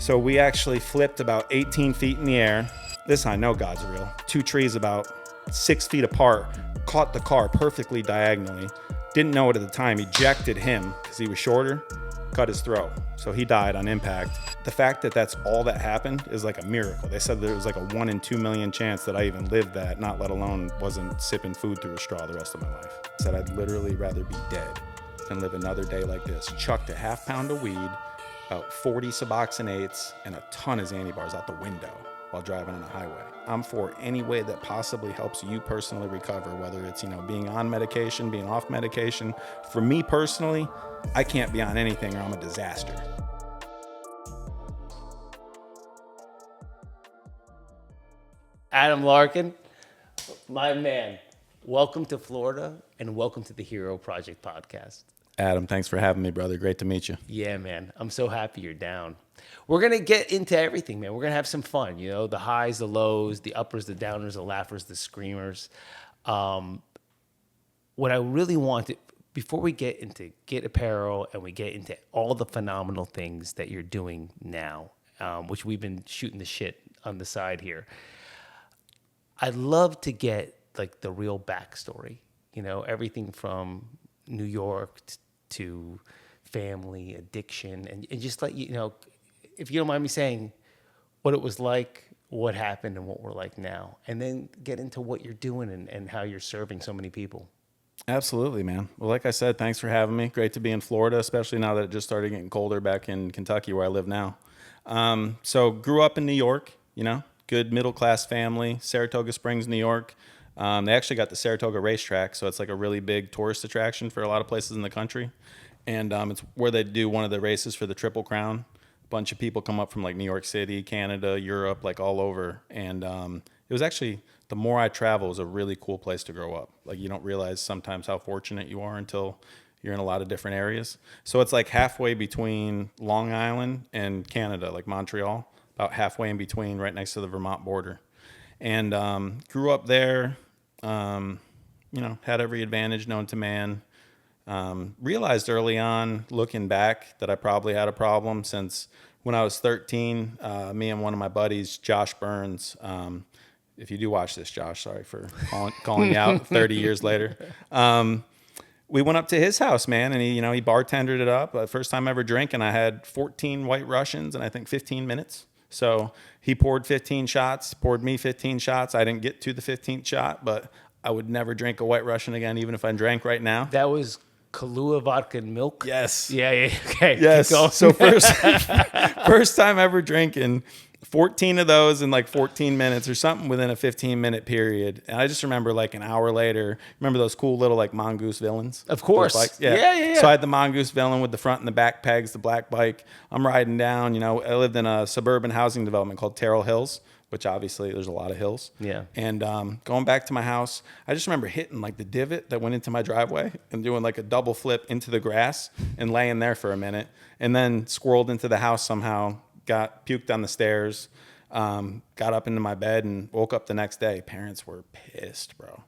So we actually flipped about 18 feet in the air. This I know God's real. 2 trees about 6 feet apart, caught the car perfectly diagonally. Didn't know it at the time. Ejected him because he was shorter, cut his throat. So he died on impact. The fact that that's all that happened is like a miracle. They said there was like a 1 in 2 million chance that I even lived that, not let alone wasn't sipping food through a straw the rest of my life. Said I'd literally rather be dead than live another day like this. Chucked a half pound of weed, about 40 Suboxonates, and a ton of Xanny bars out the window while driving on a highway. I'm for any way that possibly helps you personally recover, whether it's, being on medication, being off medication. For me personally, I can't be on anything or I'm a disaster. Adam Larkin, my man, welcome to Florida and welcome to the Hero Project podcast. Adam, thanks for having me, brother. Great to meet you. Yeah, man. I'm so happy you're down. We're going to get into everything, man. We're going to have some fun, the highs, the lows, the uppers, the downers, the laughers, the screamers. What I really wanted, before we get into GITT Apparel and we get into all the phenomenal things that you're doing now, which we've been shooting the shit on the side here, I'd love to get like the real backstory, everything from New York to family, addiction, and just let if you don't mind me saying, what it was like, what happened, and what we're like now, and then get into what you're doing and how you're serving so many people. Absolutely, man. Well, like I said, thanks for having me. Great to be in Florida, especially now that it just started getting colder back in Kentucky where I live now. So grew up in New York, good middle-class family, Saratoga Springs, New York. They actually got the Saratoga racetrack, so it's like a really big tourist attraction for a lot of places in the country. And it's where they do one of the races for the Triple Crown. A bunch of people come up from like New York City, Canada, Europe, like all over. And it was actually, the more I travel, it was a really cool place to grow up. Like you don't realize sometimes how fortunate you are until you're in a lot of different areas. So it's like halfway between Long Island and Canada, like Montreal, about halfway in between, right next to the Vermont border. And grew up there, had every advantage known to man. Realized early on, looking back, that I probably had a problem since when I was 13, me and one of my buddies, Josh Burns, if you do watch this, Josh, sorry for calling you out 30 years later. We went up to his house, man, and he bartended it up. First time ever drinking, I had 14 White Russians in I think 15 minutes. So he poured 15 shots, poured me 15 shots. I didn't get to the 15th shot, but I would never drink a White Russian again, even if I drank right now. That was Kahlua vodka and milk? Yes. Yeah. Okay. Yes. So first time ever drinking, 14 of those in like 14 minutes or something within a 15-minute period. And I just remember like an hour later, remember those cool little like mongoose villains? Of course. Yeah. So I had the mongoose villain with the front and the back pegs, the black bike. I'm riding down, I lived in a suburban housing development called Terrell Hills, which obviously there's a lot of hills. Yeah. And going back to my house, I just remember hitting like the divot that went into my driveway and doing like a double flip into the grass and laying there for a minute, and then squirreled into the house somehow, got puked on the stairs, got up into my bed and woke up the next day. Parents were pissed, bro.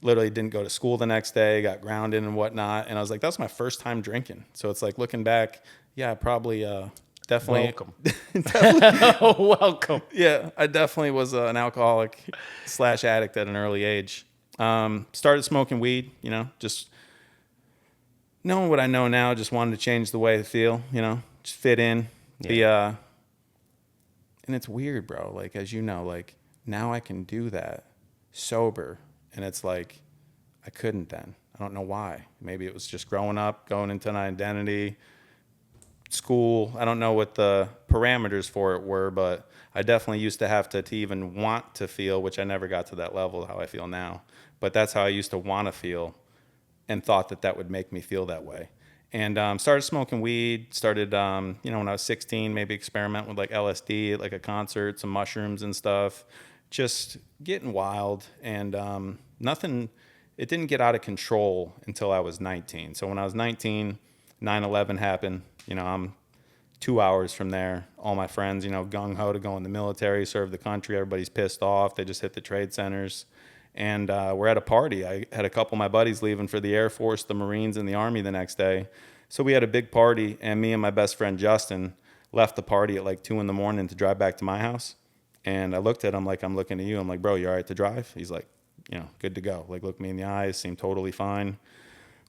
Literally didn't go to school the next day, got grounded and whatnot. And I was like, that was my first time drinking. So it's like looking back, yeah, probably... Definitely. Welcome. Definitely. Welcome. Yeah, I definitely was an alcoholic / addict at an early age. Started smoking weed, just knowing what I know now, just wanted to change the way I feel, just fit in. Yeah. And it's weird, bro. Like, as you know, like now I can do that sober. And it's like, I couldn't then. I don't know why. Maybe it was just growing up, going into an identity, school. I don't know what the parameters for it were, but I definitely used to have to even want to feel, which I never got to that level, how I feel now. But that's how I used to want to feel and thought that would make me feel that way. And started smoking weed, started, when I was 16, maybe experiment with like LSD at like a concert, some mushrooms and stuff, just getting wild. And it didn't get out of control until I was 19. So when I was 19, 9/11 happened. I'm 2 hours from there. All my friends, gung-ho to go in the military, serve the country. Everybody's pissed off. They just hit the trade centers. And we're at a party. I had a couple of my buddies leaving for the Air Force, the Marines, and the Army the next day. So we had a big party, and me and my best friend Justin, left the party at like 2 a.m. to drive back to my house. And I looked at him like I'm looking at you. I'm like, bro, you all right to drive? He's like, good to go. Like, looked me in the eyes, seemed totally fine.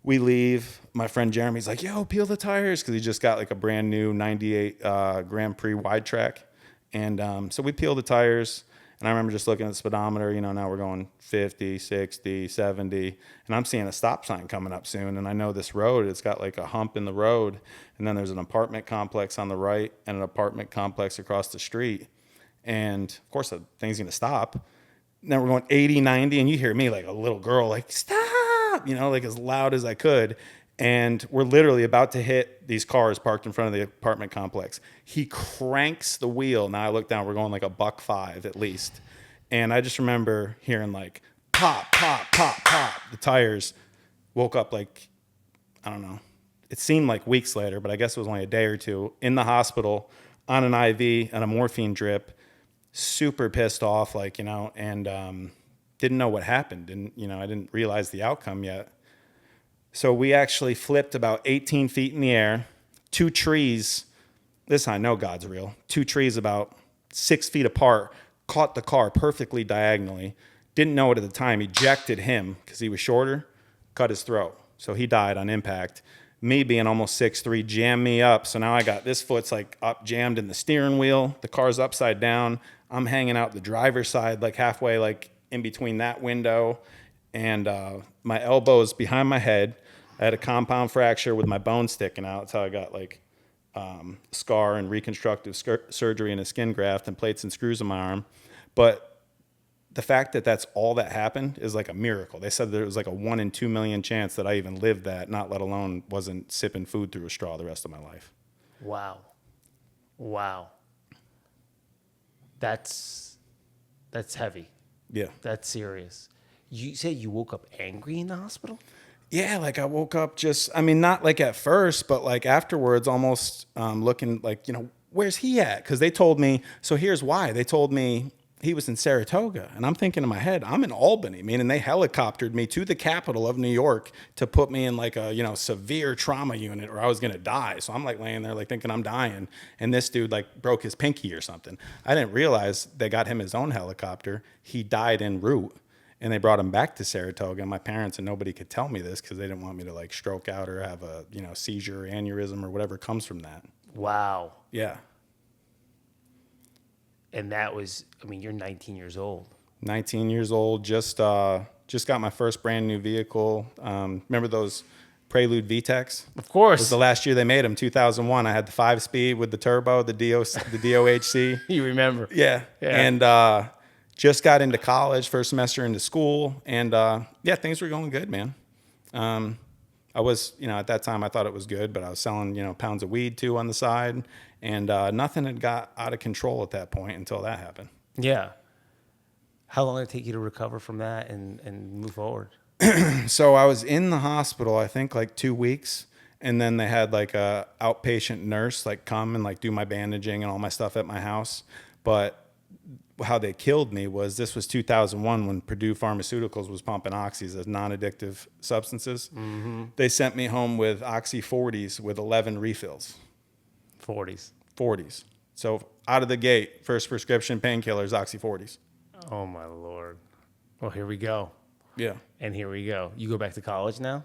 We leave. My friend Jeremy's like, yo, peel the tires, because he just got like a brand new 98 Grand Prix wide track. And so we peeled the tires. And I remember just looking at the speedometer, now we're going 50, 60, 70. And I'm seeing a stop sign coming up soon. And I know this road, it's got like a hump in the road. And then there's an apartment complex on the right and an apartment complex across the street. And of course, the thing's going to stop. Now we're going 80, 90. And you hear me like a little girl, like, stop, like as loud as I could. And we're literally about to hit these cars parked in front of the apartment complex. He cranks the wheel. Now I look down, we're going like $1.05 at least. And I just remember hearing like pop, pop, pop, pop. The tires. Woke up like, I don't know. It seemed like weeks later, but I guess it was only a day or two, in the hospital on an IV and a morphine drip, super pissed off, and didn't know what happened. And, I didn't realize the outcome yet. So we actually flipped about 18 feet in the air, 2 trees. This I know God's real. 2 trees about 6 feet apart, caught the car perfectly diagonally. Didn't know it at the time. Ejected him because he was shorter, cut his throat. So he died on impact. Me being almost 6'3", jammed me up. So now I got this foot's like up jammed in the steering wheel. The car's upside down. I'm hanging out the driver's side, like halfway, like in between that window. And my elbow's behind my head. I had a compound fracture with my bone sticking out. That's how I got like scar and reconstructive surgery and a skin graft and plates and screws in my arm. But the fact that that's all that happened is like a miracle. They said there was like a 1 in 2 million chance that I even lived that, not let alone wasn't sipping food through a straw the rest of my life. Wow. That's heavy. Yeah. That's serious. You said you woke up angry in the hospital? Yeah, like I woke up not like at first, but like afterwards almost looking like, where's he at? Because they told me, so here's why. They told me he was in Saratoga. And I'm thinking in my head, I'm in Albany, meaning they helicoptered me to the capital of New York to put me in like a, severe trauma unit or I was going to die. So I'm like laying there like thinking I'm dying. And this dude like broke his pinky or something. I didn't realize they got him his own helicopter. He died en route. And they brought him back to Saratoga. And my parents and nobody could tell me this because they didn't want me to like stroke out or have a, seizure or aneurysm or whatever comes from that. Wow. Yeah. And that was, you're 19 years old. 19 years old, just got my first brand new vehicle. Remember those Prelude VTECs? Of course. It was the last year they made them, 2001. I had the 5-speed with the turbo, the DOHC. You remember. Yeah. And just got into college, first semester into school. And things were going good, man. I was, at that time I thought it was good, but I was selling, pounds of weed too on the side. And nothing had got out of control at that point until that happened. Yeah. How long did it take you to recover from that and move forward? So I was in the hospital, I think like 2 weeks. And then they had like a outpatient nurse like come and like do my bandaging and all my stuff at my house. But how they killed me was this was 2001 when Purdue Pharmaceuticals was pumping oxys as non-addictive substances. Mm-hmm. They sent me home with Oxy 40s with 11 refills. 40s. So out of the gate, first prescription painkillers, Oxy 40s. Oh my Lord. Well, here we go. Yeah. And here we go. You go back to college now?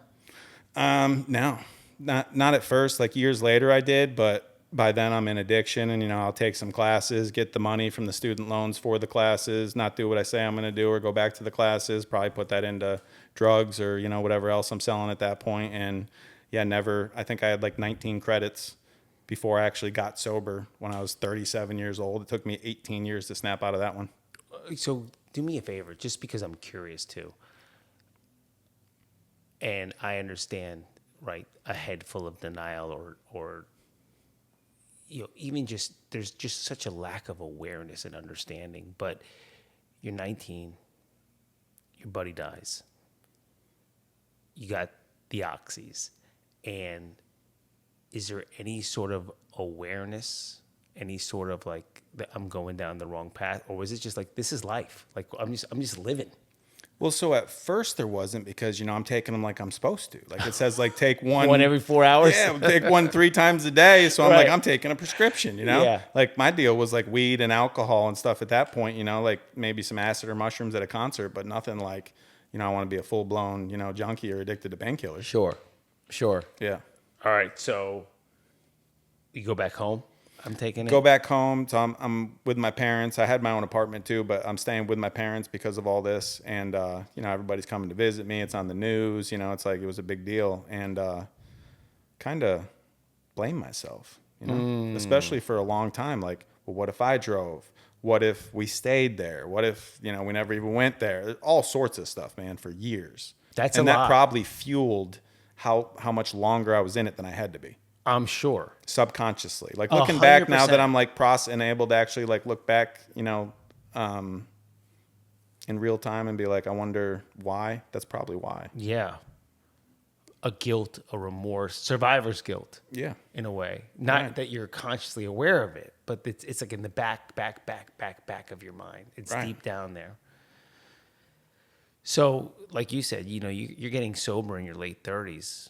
No, not at first. Like years later I did, but by then I'm in addiction and, I'll take some classes, get the money from the student loans for the classes, not do what I say I'm going to do or go back to the classes, probably put that into drugs or, whatever else I'm selling at that point. And I think I had like 19 credits before I actually got sober when I was 37 years old. It took me 18 years to snap out of that one. So do me a favor, just because I'm curious too. And I understand, right, a head full of denial or even just, there's just such a lack of awareness and understanding. But you're 19, your buddy dies. You got the oxys. And is there any sort of awareness, any sort of like that I'm going down the wrong path? Or was it just like, this is life? Like I'm just living? Well, so at first there wasn't because, I'm taking them like I'm supposed to. Like it says like take one. One every 4 hours? Yeah, take one 3 times a day. So I'm Right. like, I'm taking a prescription, Yeah. Like my deal was like weed and alcohol and stuff at that point, like maybe some acid or mushrooms at a concert, but nothing like, I want to be a full blown, junkie or addicted to painkillers. Sure. Yeah. All right, so you go back home. I'm taking it. Go back home. So I'm with my parents. I had my own apartment too, but I'm staying with my parents because of all this. And, everybody's coming to visit me. It's on the news. It's like it was a big deal. And kind of blame myself, especially for a long time. Like, well, what if I drove? What if we stayed there? What if, we never even went there? All sorts of stuff, man, for years. That's and a that lot. probably fueled how much longer I was in it than I had to be. I'm sure. Subconsciously, like looking back now 100%. that I'm like and able to actually like look back, in real time and be like, I wonder why. That's probably why. Yeah. A guilt, a remorse, survivor's guilt. Yeah. In a way. Not Right. that you're consciously aware of it, but it's like in the back of your mind. It's Right. deep down there. So, like you said, you're getting sober in your late 30s.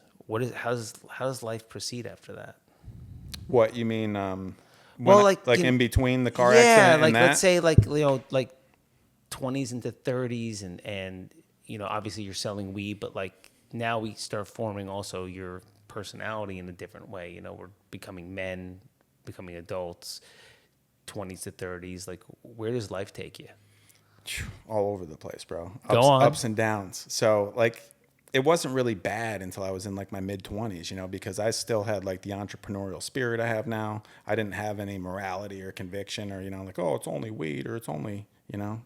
How does life proceed after that? What you mean? Well, like like in between the car yeah, accident like and that? let's say like 20s into 30s, and obviously you're selling weed, but like now we start forming also your personality in a different way. We're becoming men, becoming adults, 20s to 30s. Like, where does life take you? All over the place, bro. Go on. Ups and downs. So like, it wasn't really bad until I was in like my mid 20s, because I still had like the entrepreneurial spirit I have now. I didn't have any morality or conviction or, like, oh, it's only weed or it's only,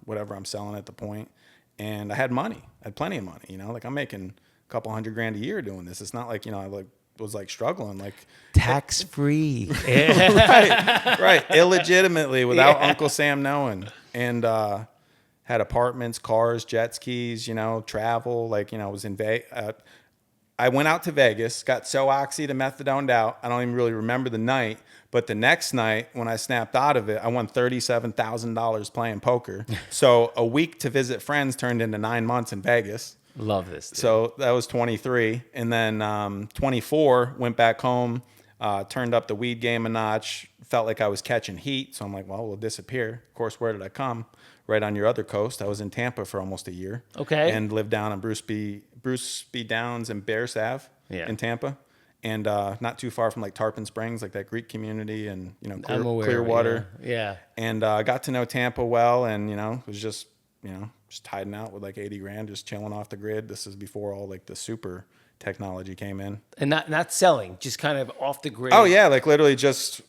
whatever I'm selling at the point. And I had money. I had plenty of money, like I'm making a couple $100,000 a year doing this. It's not like, I was like struggling, like Tax free. right. Illegitimately without Uncle Sam knowing. And, had apartments, cars, jet skis, travel. Like, was in Vegas. I went out to Vegas, got so oxyed and methadoned out. I don't even really remember the night. But the next night, when I snapped out of it, I won $37,000 playing poker. So a week to visit friends turned into 9 months in Vegas. Love this. Dude. So that was 23. And then 24, went back home, turned up the weed game a notch, felt like I was catching heat. So I'm like, well, we'll disappear. Of course, where did I come? Right on your other coast. I was in Tampa for almost a year. Okay. And lived down on Bruce B. Downs and Bears Ave in Tampa. And not too far from like Tarpon Springs, like that Greek community and, Clearwater. Yeah. And got to know Tampa well and, was just hiding out with like 80 grand, just chilling off the grid. This is before all like the super technology came in. And not selling, just kind of off the grid. Oh yeah, like literally just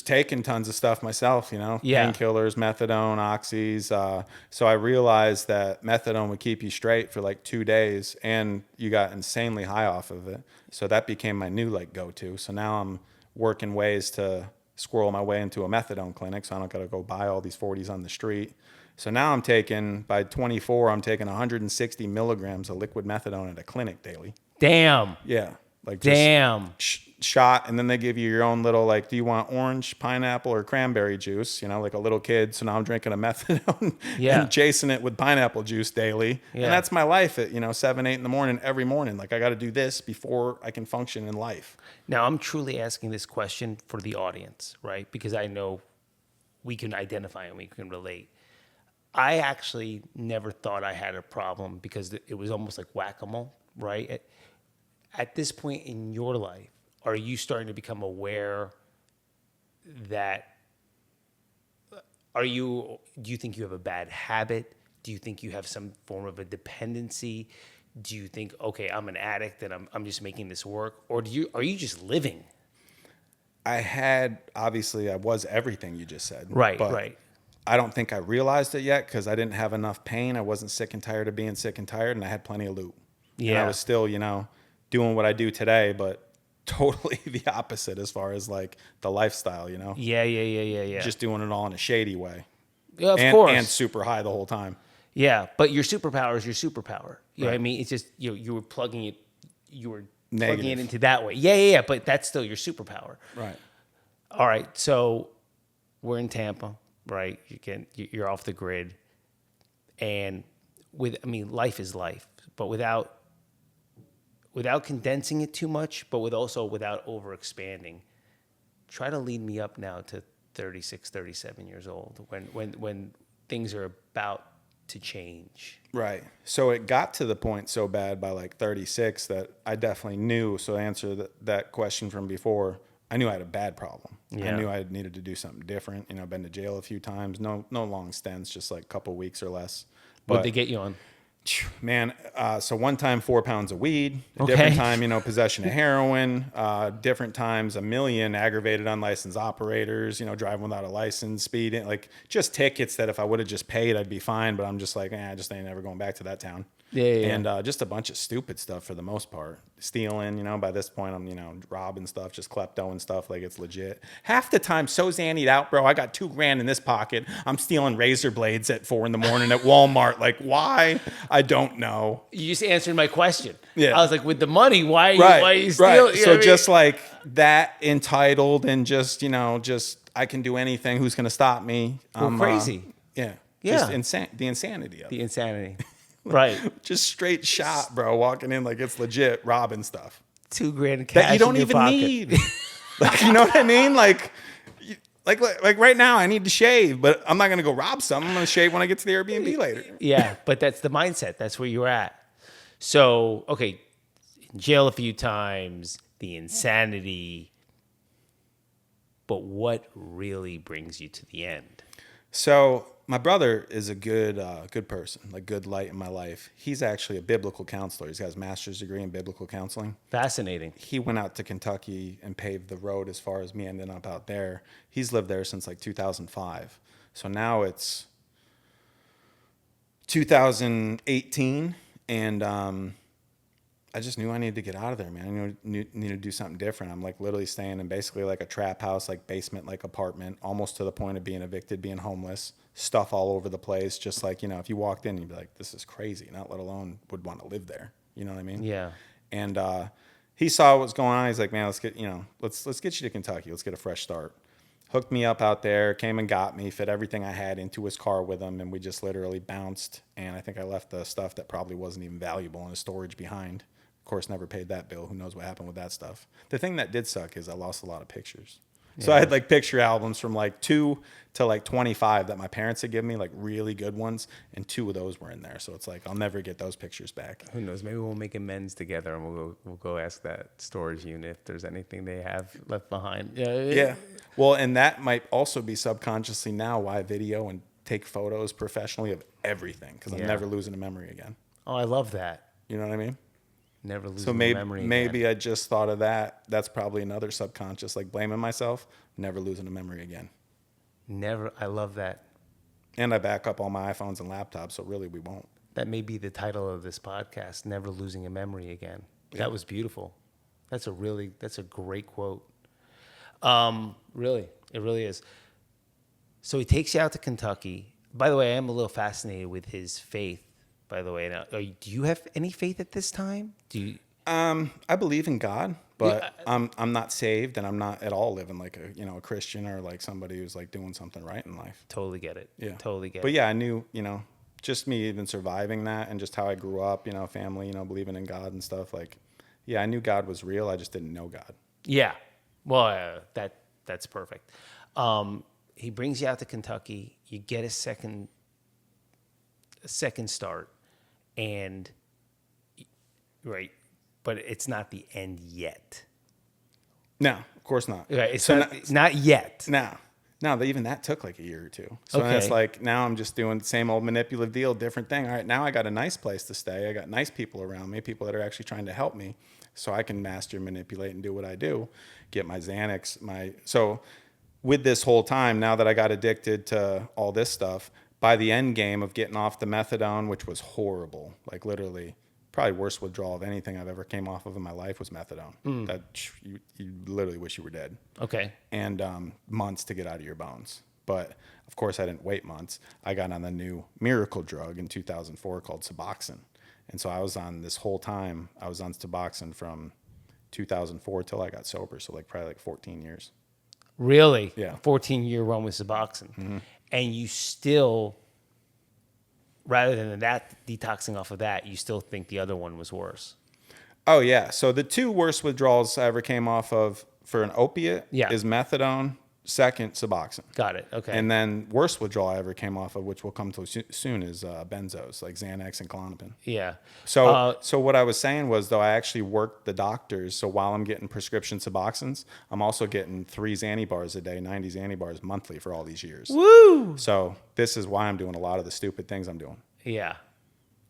taking tons of stuff myself, Yeah. Painkillers, methadone, oxys. So I realized that methadone would keep you straight for like 2 days and you got insanely high off of it. So that became my new like go-to. So now I'm working ways to squirrel my way into a methadone clinic so I don't got to go buy all these 40s on the street. So now by 24, I'm taking 160 milligrams of liquid methadone at a clinic daily. Damn. Yeah. Like just Damn. Shot. And then they give you your own little, like, do you want orange, pineapple, or cranberry juice? Like a little kid. So now I'm drinking a methadone and chasing it with pineapple juice daily. Yeah. And that's my life at, 7, 8 in the morning, every morning. Like I got to do this before I can function in life. Now I'm truly asking this question for the audience, right? Because I know we can identify and we can relate. I actually never thought I had a problem because it was almost like whack-a-mole, right? At this point in your life, are you starting to become aware that do you think you have a bad habit? Do you think you have some form of a dependency? Do you think, okay, I'm an addict and I'm just making this work? Or are you just living? I was everything you just said. Right, but right. I don't think I realized it yet because I didn't have enough pain. I wasn't sick and tired of being sick and tired, and I had plenty of loot. Yeah. And I was still, doing what I do today, but totally the opposite as far as like the lifestyle, Yeah. Just doing it all in a shady way. Yeah, of course. And super high the whole time. Yeah, but your superpower is your superpower. You know what I mean? It's just you were plugging it into that way. Yeah, but that's still your superpower. Right. All right, so we're in Tampa, right? You're off the grid, and life is life, but without condensing it too much, but without over expanding. Try to lead me up now to 36, 37 years old when things are about to change. Right. So it got to the point so bad by like 36 that I definitely knew. So to answer that question from before, I knew I had a bad problem. Yeah. I knew I needed to do something different. You know, been to jail a few times. No long stints, just like a couple weeks or less. What'd they get you on? Man, so one time 4 pounds of weed, a Okay. different time, possession of heroin, different times 1 million aggravated unlicensed operators, driving without a license, speeding, like just tickets that if I would have just paid, I'd be fine. But I'm just like, I just ain't never going back to that town. Yeah. And just a bunch of stupid stuff for the most part. Stealing, by this point, I'm, robbing stuff, just kleptoing stuff like it's legit. Half the time, so zannied out, bro. I got $2,000 in this pocket. I'm stealing razor blades at 4 a.m. at Walmart. Like, why? I don't know. You just answered my question. Yeah. I was like, with the money, why are you stealing? Right. So just like that, entitled and just, I can do anything. Who's going to stop me? Well, crazy. Yeah. Yeah. Just the insanity of it. The insanity. Right. Just straight shot, bro. Walking in like it's legit, robbing stuff $2,000 cash that you don't in your even pocket. need. Like, you know what I mean? Like right now, I need to shave, but I'm not gonna go rob something. I'm gonna shave when I get to the Airbnb later. Yeah, but that's the mindset. That's where you're at. So, okay, in jail a few times, the insanity. But what really brings you to the end? So my brother is a good person, like good light in my life. He's actually a biblical counselor. He's got his master's degree in biblical counseling. Fascinating. He went out to Kentucky and paved the road as far as me ending up out there. He's lived there since like 2005. So now it's 2018, and I just knew I needed to get out of there, man. I needed to do something different. I'm like literally staying in basically like a trap house, like basement, like apartment, almost to the point of being evicted, being homeless, stuff all over the place. Just like, if you walked in, you'd be like, this is crazy. Not let alone would want to live there. You know what I mean? Yeah. And he saw what was going on. He's like, man, let's get you to Kentucky. Let's get a fresh start. Hooked me up out there, came and got me, fit everything I had into his car with him, and we just literally bounced. And I think I left the stuff that probably wasn't even valuable in his storage behind. Of course, never paid that bill. Who knows what happened with that stuff. The thing that did suck is I lost a lot of pictures. So I had like picture albums from like 2 to like 25 that my parents had given me, like really good ones, and 2 of those were in there. So it's like I'll never get those pictures back. Who knows? Maybe we'll make amends together, and we'll go ask that storage unit if there's anything they have left behind. Yeah. Well, and that might also be subconsciously now why I video and take photos professionally of everything, because I'm never losing a memory again. Oh, I love that. You know what I mean? Never losing So a memory again. maybe I just thought of that. That's probably another subconscious, like blaming myself, never losing a memory again. Never. I love that. And I back up all my iPhones and laptops, so really we won't. That may be the title of this podcast, Never Losing a Memory Again. Yeah. That was beautiful. That's a great quote. Really, it really is. So he takes you out to Kentucky. By the way, I am a little fascinated with his faith, by the way. Now, do you have any faith at this time? Do you? I believe in God, but I'm not saved, and I'm not at all living like a Christian or like somebody who's like doing something right in life. Totally get it. Yeah. Totally get it. But yeah, I knew, just me even surviving that and just how I grew up, family, believing in God and stuff. Like, yeah, I knew God was real. I just didn't know God. Yeah. Well, that's perfect. He brings you out to Kentucky. You get a second start, and right, but it's not the end yet. No, of course not. Right, it's So not yet. No, even that took like a year or two. So then it's like, now I'm just doing the same old manipulative deal, different thing. All right, now I got a nice place to stay. I got nice people around me, people that are actually trying to help me, so I can master, manipulate, and do what I do. Get my Xanax, so with this whole time, now that I got addicted to all this stuff, by the end game of getting off the methadone, which was horrible, like literally probably worst withdrawal of anything I've ever came off of in my life was methadone. That you literally wish you were dead. Okay. And months to get out of your bones. But of course, I didn't wait months. I got on the new miracle drug in 2004 called Suboxone. And so I was on this whole time, I was on Suboxone from 2004 till I got sober. So like probably like 14 years. Really? Yeah. 14-year run with Suboxone. Mm-hmm. And you still rather than that detoxing off of that, you still think the other one was worse. Oh yeah. So the two worst withdrawals I ever came off of for an opiate is methadone, second Suboxone. Got it. Okay. And then worst withdrawal I ever came off of, which we'll come to soon, is benzos like Xanax and Klonopin. Yeah. So what I was saying was, though, I actually worked the doctors. So while I'm getting prescription Suboxones, I'm also getting 3 Xanny bars a day, 90 Xanny bars monthly for all these years. Woo! So this is why I'm doing a lot of the stupid things I'm doing. Yeah.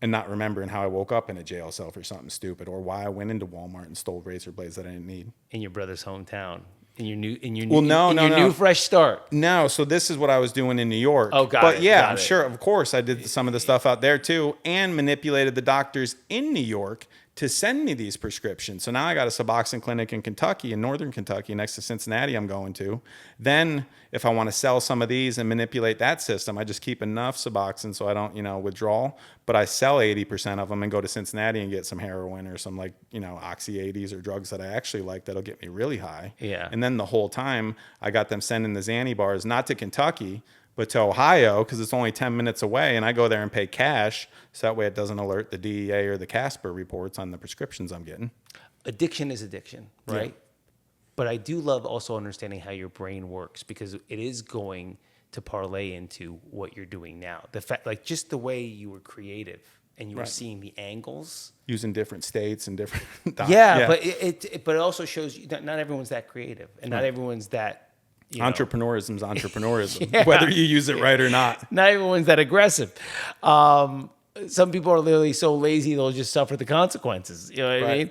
And not remembering how I woke up in a jail cell for something stupid, or why I went into Walmart and stole razor blades that I didn't need. In your brother's hometown. In your new No. fresh start. No, so this is what I was doing in New York. Oh, got it. But yeah, got I'm it. sure, of course, I did some of the stuff out there too, and manipulated the doctors in New York to send me these prescriptions. So now I got a Suboxone clinic in Kentucky, in northern Kentucky, next to Cincinnati I'm going to. Then if I want to sell some of these and manipulate that system, I just keep enough Suboxone so I don't, withdraw. But I sell 80% of them and go to Cincinnati and get some heroin or some Oxy 80s or drugs that I actually like that'll get me really high. Yeah. And then the whole time I got them sending the Xanny bars, not to Kentucky, but to Ohio, because it's only 10 minutes away, and I go there and pay cash, so that way it doesn't alert the DEA or the Casper reports on the prescriptions I'm getting. Addiction is addiction, right? Yeah. But I do love also understanding how your brain works, because it is going to parlay into what you're doing now. The fact, like just the way you were creative and you were seeing the angles. Using different states and different... Yeah, but it also shows you that not everyone's that creative, and not everyone's that... Entrepreneurism is entrepreneurism, whether you use it right or not. Not everyone's that aggressive. Some people are literally so lazy they'll just suffer the consequences. You know what I mean?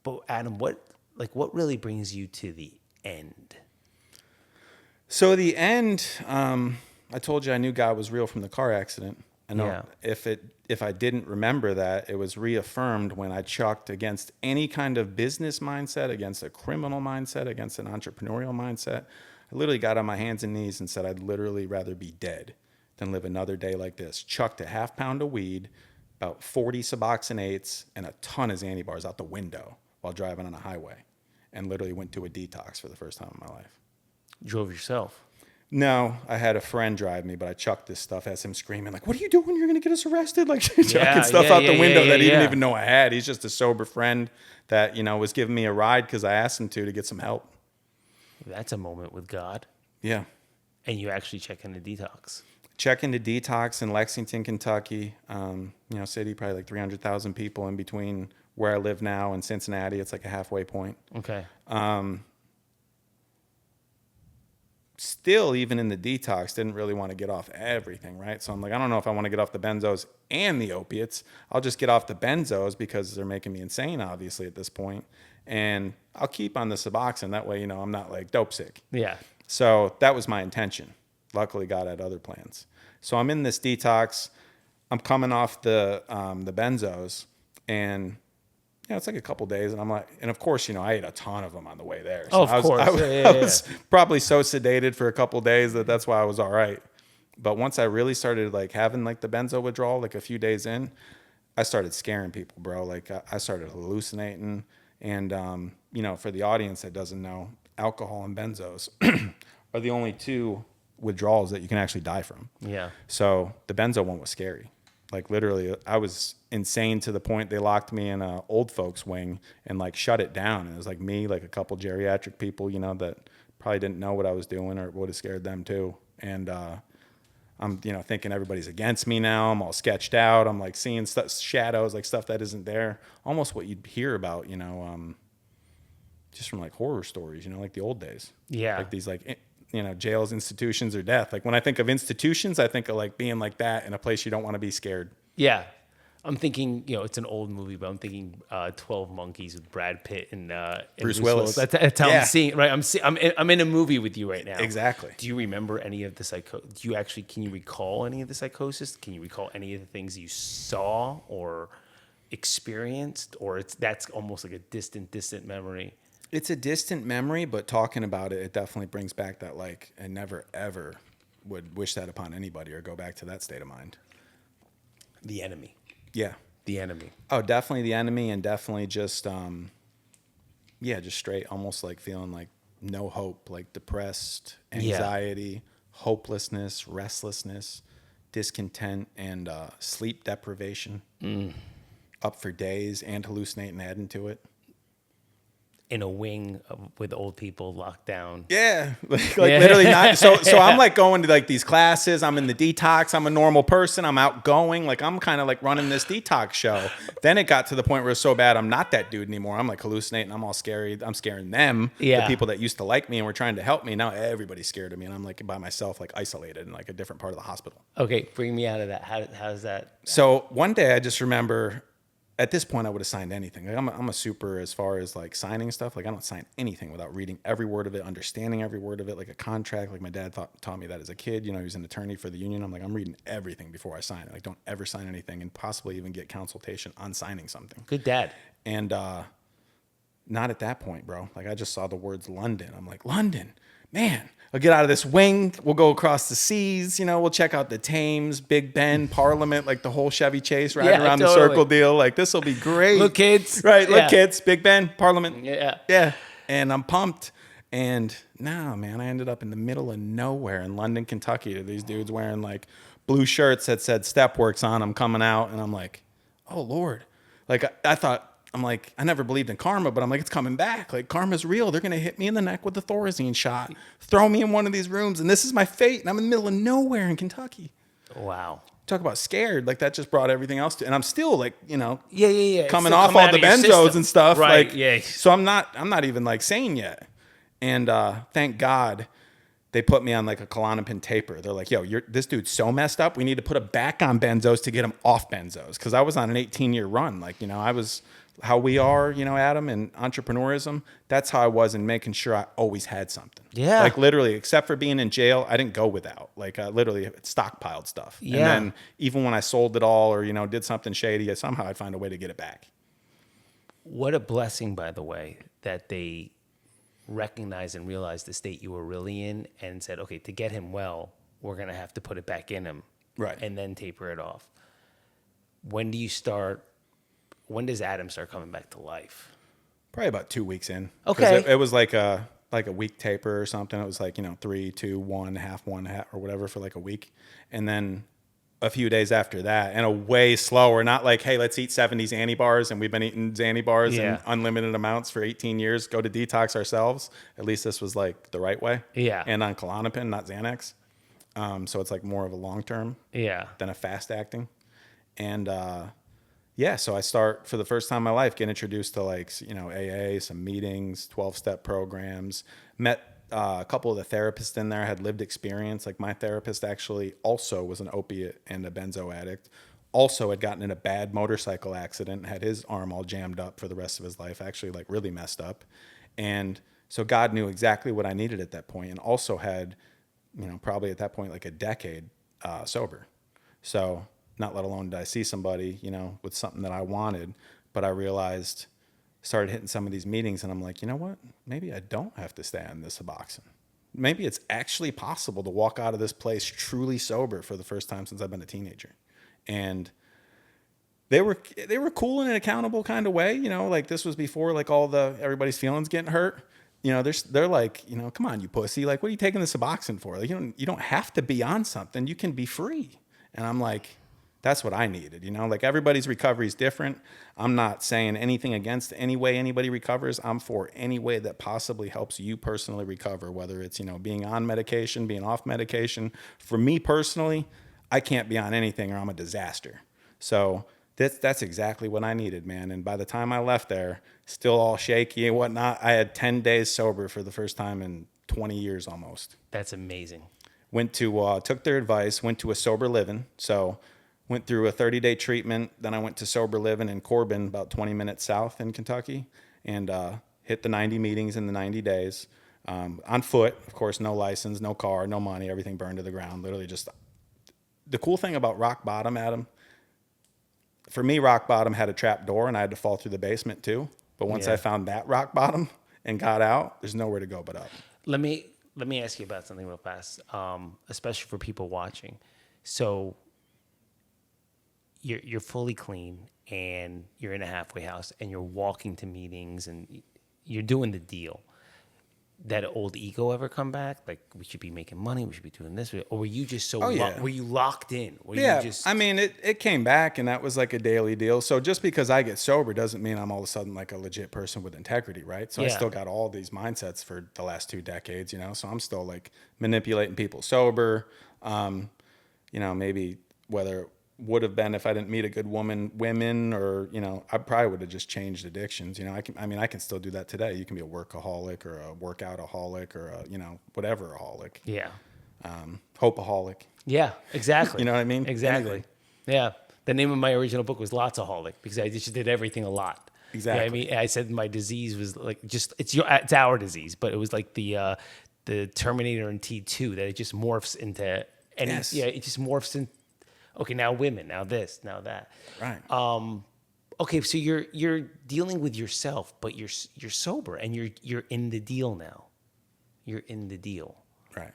But Adam, what really brings you to the end? So the end, I told you I knew God was real from the car accident. I know if I didn't remember that, it was reaffirmed when I chucked against any kind of business mindset, against a criminal mindset, against an entrepreneurial mindset. I literally got on my hands and knees and said I'd literally rather be dead than live another day like this. Chucked a half pound of weed, about 40 Suboxonates, and a ton of Xanny bars out the window while driving on a highway, and literally went to a detox for the first time in my life. Drove yourself? No, I had a friend drive me, but I chucked this stuff as him screaming, like, what are you doing? You're going to get us arrested? Like, chucking stuff out the window that he didn't even know I had. He's just a sober friend that, was giving me a ride because I asked him to get some help. That's a moment with God. Yeah. And you actually check into detox. Check into detox in Lexington, Kentucky. City, probably like 300,000 people in between where I live now and Cincinnati. It's like a halfway point. Okay. Still, even in the detox, didn't really want to get off everything, right? So I'm like, I don't know if I want to get off the benzos and the opiates. I'll just get off the benzos because they're making me insane, obviously, at this point. And I'll keep on the Suboxone. That way, I'm not like dope sick. Yeah. So that was my intention. Luckily, God had other plans. So I'm in this detox. I'm coming off the benzos, and it's like a couple days, and I'm like, and of course, I ate a ton of them on the way there. So of course. I was probably so sedated for a couple days that's why I was all right. But once I really started like having like the benzo withdrawal, like a few days in, I started scaring people, bro. Like I started hallucinating, and for the audience that doesn't know, alcohol and benzos are the only two withdrawals that you can actually die from. Yeah. So the benzo one was scary. Like literally, I was insane to the point they locked me in a old folks wing and like shut it down. And it was like me, like a couple geriatric people, that probably didn't know what I was doing, or it would have scared them too. And I'm, thinking everybody's against me now. I'm all sketched out. I'm like seeing shadows, like stuff that isn't there. Almost what you'd hear about, just from like horror stories, like the old days. Yeah. Like these like jails, institutions, or death. Like when I think of institutions, I think of like being like that in a place you don't want to be scared. Yeah. I'm thinking, it's an old movie, but I'm thinking 12 Monkeys with Brad Pitt and Bruce Willis. That's how I'm seeing, right? I'm in a movie with you right now. Exactly. Do you remember any of the can you recall any of the psychosis? Can you recall any of the things you saw or experienced, or that's almost like a distant memory? It's a distant memory, but talking about it, it definitely brings back that, like, I never, ever would wish that upon anybody or go back to that state of mind. The enemy. Yeah. The enemy. Oh, definitely the enemy, and definitely just, just straight, almost like feeling like no hope, like depressed, anxiety, hopelessness, restlessness, discontent and sleep deprivation. Up for days and hallucinating, adding to it. In a wing with old people locked down. Yeah, like literally not. So I'm like going to like these classes. I'm in the detox. I'm a normal person. I'm outgoing. Like I'm kind of like running this detox show. Then it got to the point where it's so bad I'm not that dude anymore. I'm like hallucinating. I'm all scary. I'm scaring them. Yeah. The people that used to like me and were trying to help me. Now everybody's scared of me, and I'm like by myself, like isolated in like a different part of the hospital. Okay, bring me out of that. How's that? So one day I just remember. At this point, I would have signed anything. Like I'm a super as far as like signing stuff. Like I don't sign anything without reading every word of it, understanding every word of it, like a contract. Like my dad taught me that as a kid. You know, he was an attorney for the union. I'm like, I'm reading everything before I sign it. Like don't ever sign anything, and possibly even get consultation on signing something. Good dad. And not at that point, bro. Like I just saw the words London. I'm like, London, man. I'll get out of this wing. We'll go across the seas. You know, we'll check out the Thames, Big Ben, Parliament, like the whole Chevy Chase riding around the circle deal. Like this will be great. Look, kids. Right. Look, kids. Big Ben, Parliament. Yeah. Yeah. And I'm pumped. And no, man, I ended up in the middle of nowhere in London, Kentucky. To these dudes wearing like blue shirts that said Stepworks on them coming out. And I'm like, oh, Lord. Like I thought. I'm like, I never believed in karma, but I'm like, it's coming back. Like, karma's real. They're going to hit me in the neck with the Thorazine shot, throw me in one of these rooms, and this is my fate. And I'm in the middle of nowhere in Kentucky. Wow. Talk about scared. Like, that just brought everything else to, and I'm still like, you know, coming Still off all the benzos and stuff. Right, like, yeah. So I'm not even like sane yet. And thank God they put me on like a Klonopin taper. They're like, yo, this dude's so messed up. We need to put him back on benzos to get him off benzos. Because I was on an 18-year run. Like, you know, I was... how we are, you know, Adam, and entrepreneurism, that's how I was in making sure I always had something. Yeah. Like literally, except for being in jail, I didn't go without. Like literally stockpiled stuff. Yeah. And then even when I sold it all or, you know, did something shady, somehow I'd find a way to get it back. What a blessing, by the way, that they recognized and realized the state you were really in and said, okay, to get him well, we're going to have to put it back in him. Right. And then taper it off. When does Adam start coming back to life? Probably about 2 weeks in. Okay. It was like a week taper or something. It was like, you know, 3, 2, 1, half, or whatever for like a week. And then a few days after that, and a way slower, not like, hey, let's eat 70 Xanny bars, and we've been eating Xanny bars in unlimited amounts for 18 years, go to detox ourselves. At least this was like the right way. Yeah. And on Klonopin, not Xanax. So it's like more of a long-term than a fast-acting. And so I start for the first time in my life getting introduced to like, you know, AA, some meetings, 12-step programs, met a couple of the therapists in there, had lived experience. Like my therapist actually also was an opiate and a benzo addict, also had gotten in a bad motorcycle accident, had his arm all jammed up for the rest of his life, actually like really messed up. And so God knew exactly what I needed at that point, and also had, you know, probably at that point like a decade sober. So not let alone did I see somebody, you know, with something that I wanted, but I realized, started hitting some of these meetings, and I'm like, you know what? Maybe I don't have to stay on this Suboxone. Maybe it's actually possible to walk out of this place truly sober for the first time since I've been a teenager. And they were cool in an accountable kind of way, you know, like this was before like all the everybody's feelings getting hurt. You know, they're like, you know, come on, you pussy. Like, what are you taking the Suboxone for? Like, you don't have to be on something. You can be free. And I'm like, that's what I needed, you know, like everybody's recovery is different. I'm not saying anything against any way anybody recovers. I'm for any way that possibly helps you personally recover, whether it's, you know, being on medication, being off medication. For me personally, I can't be on anything or I'm a disaster. So that's exactly what I needed, man. And by the time I left there, still all shaky and whatnot, I had 10 days sober for the first time in 20 years almost. That's amazing. Took their advice, went to a sober living. So went through a 30-day treatment. Then I went to sober living in Corbin, about 20 minutes south in Kentucky, and hit the 90 meetings in the 90 days. On foot, of course, no license, no car, no money, everything burned to the ground. Literally just the cool thing about rock bottom, Adam, for me, rock bottom had a trap door and I had to fall through the basement too. But once I found that rock bottom and got out, there's nowhere to go but up. Let me ask you about something real fast, especially for people watching. So you're fully clean and you're in a halfway house and you're walking to meetings and you're doing the deal. that old ego ever come back? Like, we should be making money, we should be doing this, or were you just so yeah. were you locked in? Were Yeah, you just I mean, it came back, and that was like a daily deal. So just because I get sober doesn't mean I'm all of a sudden like a legit person with integrity, right? So I Yeah. still got all these mindsets for the last 2 decades, So I'm still like manipulating people sober. Maybe whether it would have been if I didn't meet a good women, or I probably would have just changed addictions. I can still do that today. You can be a workaholic or a workoutaholic or a whatever aholic. yeah. Hopeaholic. Yeah, exactly. You know what I mean? Exactly. Anything. Yeah. The name of my original book was Lotsaholic because I just did everything a lot. Exactly. I mean, I said my disease was like it's our disease, but it was like the Terminator in T2 that it just morphs into any. Yes. Yeah, it just morphs in. Okay, now women, now this, now that. Right. Okay, so you're dealing with yourself, but you're sober and you're in the deal now. You're in the deal. Right.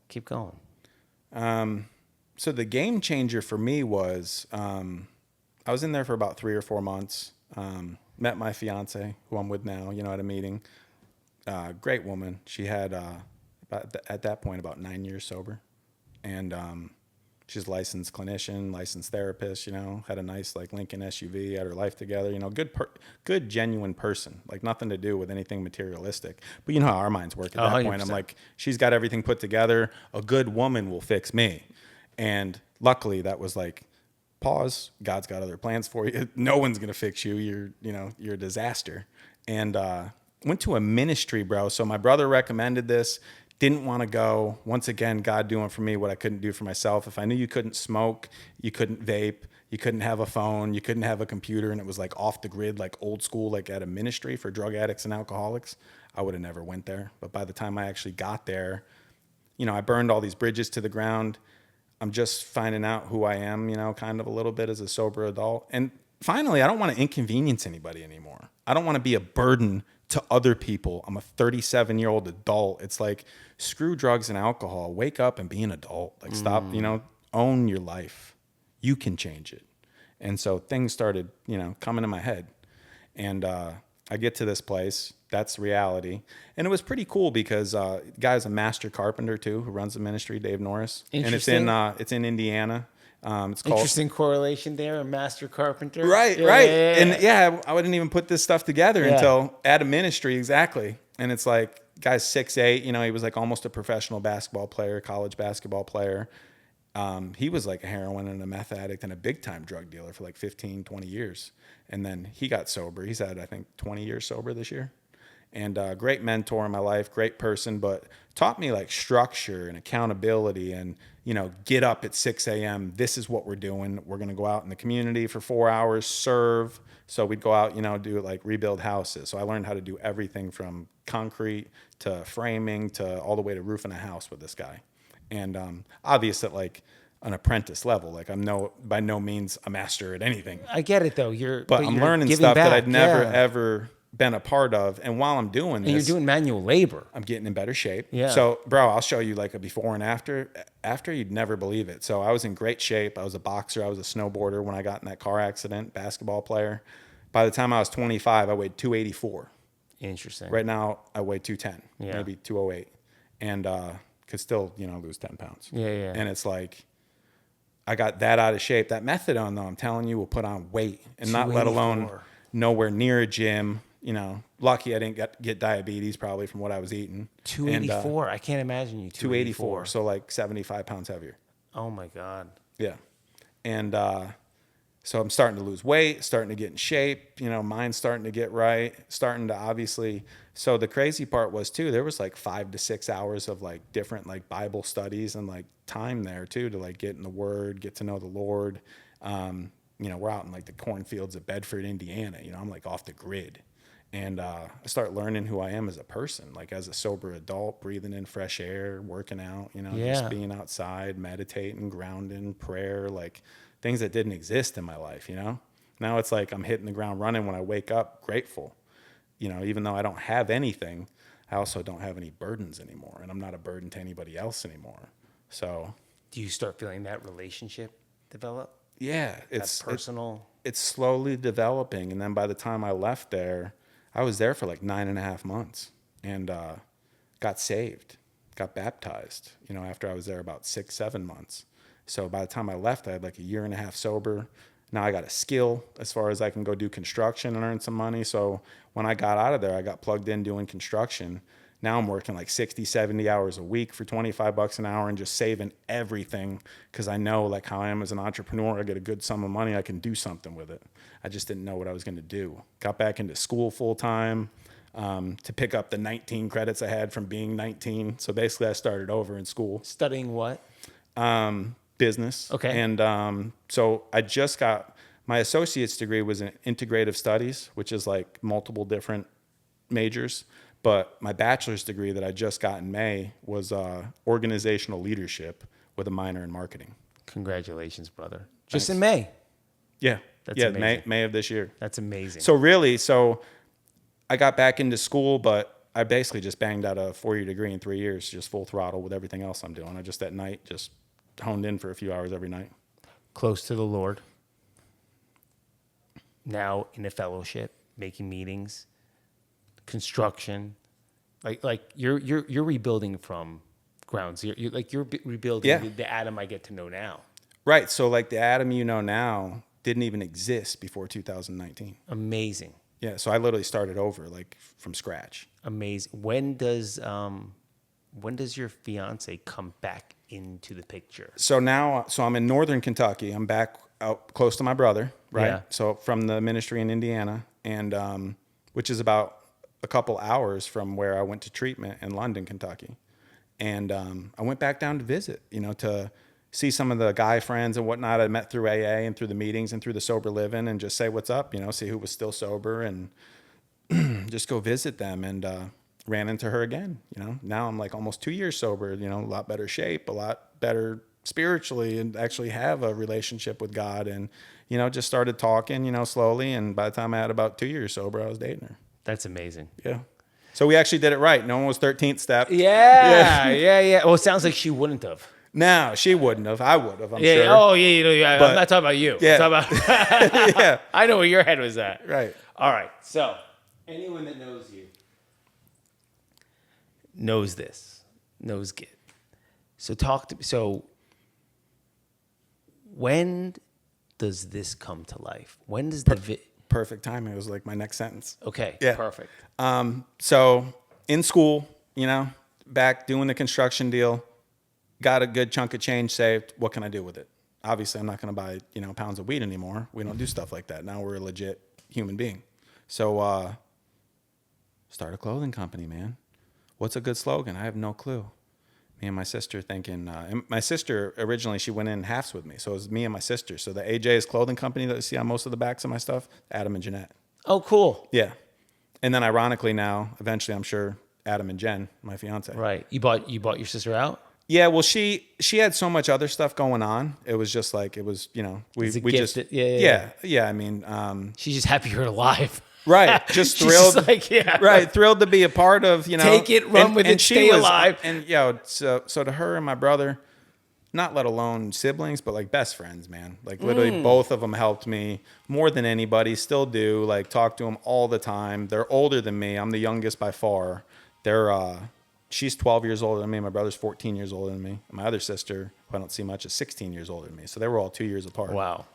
Keep going. So the game changer for me was I was in there for about 3 or 4 months. Met my fiancée, who I'm with now, at a meeting. Great woman. She had at that point about 9 years sober, and she's a licensed clinician, licensed therapist. Had a nice like Lincoln SUV, had her life together. Good genuine person. Like nothing to do with anything materialistic. But you know how our minds work at that 100%. point. I'm like, she's got everything put together. A good woman will fix me. And luckily, that was like, pause. God's got other plans for you. No one's gonna fix you. You're a disaster. And went to a ministry, bro. So my brother recommended this. Didn't want to go. Once again, God doing for me what I couldn't do for myself. If I knew you couldn't smoke, you couldn't vape, you couldn't have a phone, you couldn't have a computer, and it was like off the grid, like old school, like at a ministry for drug addicts and alcoholics, I would have never went there. But by the time I actually got there, I burned all these bridges to the ground. I'm just finding out who I am, kind of a little bit as a sober adult. And finally, I don't want to inconvenience anybody anymore. I don't want to be a burden to other people. I'm a 37-year-old adult. It's like, screw drugs and alcohol. Wake up and be an adult. Like, stop, own your life. You can change it. And so things started, coming in my head. And I get to this place. That's reality. And it was pretty cool because guy's a master carpenter too, who runs the ministry, Dave Norris. And it's in Indiana. It's called Interesting correlation there, a master carpenter. Right. And I wouldn't even put this stuff together until at a ministry, exactly. And it's like, guy's 6'8", he was like almost a professional basketball player, college basketball player. He was like a heroin and a meth addict and a big time drug dealer for like 15, 20 years. And then he got sober. He's had, I think, 20 years sober this year. And great mentor in my life, great person, but taught me like structure and accountability and, get up at 6 a.m. This is what we're doing. We're going to go out in the community for 4 hours, serve. So we'd go out, do like rebuild houses. So I learned how to do everything from concrete to framing to all the way to roofing a house with this guy. And obvious at like an apprentice level. Like I'm by no means a master at anything. I get it though. But I'm you're learning giving stuff back. that I'd never ever been a part of. And while I'm doing this, and you're doing manual labor. I'm getting in better shape. Yeah. So, bro, I'll show you like a before and after. After, you'd never believe it. So I was in great shape. I was a boxer. I was a snowboarder when I got in that car accident, basketball player. By the time I was 25, I weighed 284. Interesting. Right now, I weigh 210, Yeah. maybe 208. And could still, lose 10 pounds. Yeah. And it's like, I got that out of shape. That methadone, though, I'm telling you, will put on weight. And not let alone nowhere near a gym. Lucky I didn't get diabetes probably from what I was eating. 284. I can't imagine you. 284. So like 75 pounds heavier. Oh my God. Yeah. And so I'm starting to lose weight, starting to get in shape, mind's starting to get right, starting to obviously. So the crazy part was too, there was like 5 to 6 hours of like different like Bible studies and like time there too, to like get in the word, get to know the Lord. We're out in like the cornfields of Bedford, Indiana, I'm like off the grid. And I start learning who I am as a person, like as a sober adult, breathing in fresh air, working out, just being outside, meditating, grounding, prayer, like things that didn't exist in my life, Now it's like I'm hitting the ground running when I wake up, grateful. Even though I don't have anything, I also don't have any burdens anymore. And I'm not a burden to anybody else anymore. So. Do you start feeling that relationship develop? Yeah. It's personal. It's slowly developing. And then by the time I left there, I was there for like 9.5 months. and got saved, got baptized, after I was there about 6-7 months. So by the time I left, I had like a year and a half sober. Now I got a skill as far as I can go do construction and earn some money. So when I got out of there, I got plugged in doing construction. Now I'm working like 60, 70 hours a week for $25 an hour and just saving everything, because I know like how I am as an entrepreneur. I get a good sum of money. I can do something with it. I just didn't know what I was going to do. Got back into school full time to pick up the 19 credits I had from being 19. So basically I started over in school. Studying what? Business. Okay. And so I just got my associate's degree was in integrative studies, which is like multiple different majors. But my bachelor's degree that I just got in May was organizational leadership with a minor in marketing. Congratulations, brother. Thanks. Just in May. Yeah. That's yeah, amazing. May of this year. That's amazing. So I got back into school, but I basically just banged out a 4-year degree in 3 years, just full throttle with everything else I'm doing. I just at night just honed in for a few hours every night. Close to the Lord. Now in a fellowship, making meetings, construction, like you're rebuilding from grounds. You're rebuilding the Adam I get to know now. Right. So like the Adam you know now didn't even exist before 2019. Amazing. Yeah. So I literally started over like from scratch. Amazing. When does your fiance come back into the picture? So I'm in Northern Kentucky. I'm back out close to my brother, right? Yeah. So from the ministry in Indiana, and which is about a couple hours from where I went to treatment in London, Kentucky. And I went back down to visit, to see some of the guy friends and whatnot I met through AA and through the meetings and through the sober living, and just say what's up, see who was still sober, and just go visit them. And ran into her again. Now I'm like almost 2 years sober, a lot better shape, a lot better spiritually, and actually have a relationship with God. And, just started talking, slowly. And by the time I had about 2 years sober, I was dating her. That's amazing. Yeah. So we actually did it right. No one was 13th step. Yeah. Well, it sounds like she wouldn't have. No, she wouldn't have. I would have, I'm Yeah. sure. Oh, yeah. But, I'm not talking about you. Yeah. I'm talking about Yeah. I know where your head was at. Right. All right. So anyone that knows you knows GITT. So when does this come to life? When does Perfect timing. It was like my next sentence. Okay. Yeah. Perfect. So in school, back doing the construction deal, got a good chunk of change saved. What can I do with it? Obviously, I'm not going to buy, pounds of weed anymore. We don't do stuff like that. Now we're a legit human being. So start a clothing company, man. What's a good slogan? I have no clue. Me and my sister thinking, and my sister originally, she went in halves with me. So it was me and my sister. So the AJ's clothing company that you see on most of the backs of my stuff, Adam and Jeanette. Oh, cool. Yeah. And then ironically now, eventually I'm sure Adam and Jen, my fiance. Right. You bought your sister out? Yeah. Well, she had so much other stuff going on. It was just like, we just, yeah. I mean, she's just happy you're alive. Right. Just She's thrilled. just like, yeah. Right. Thrilled to be a part of, Take it, run with it, stay alive. And so to her and my brother, not let alone siblings, but like best friends, man. Like literally both of them helped me more than anybody, still do. Like talk to them all the time. They're older than me. I'm the youngest by far. She's 12 years older than me. My brother's 14 years older than me. My other sister, who I don't see much, is 16 years older than me. So they were all 2 years apart. Wow.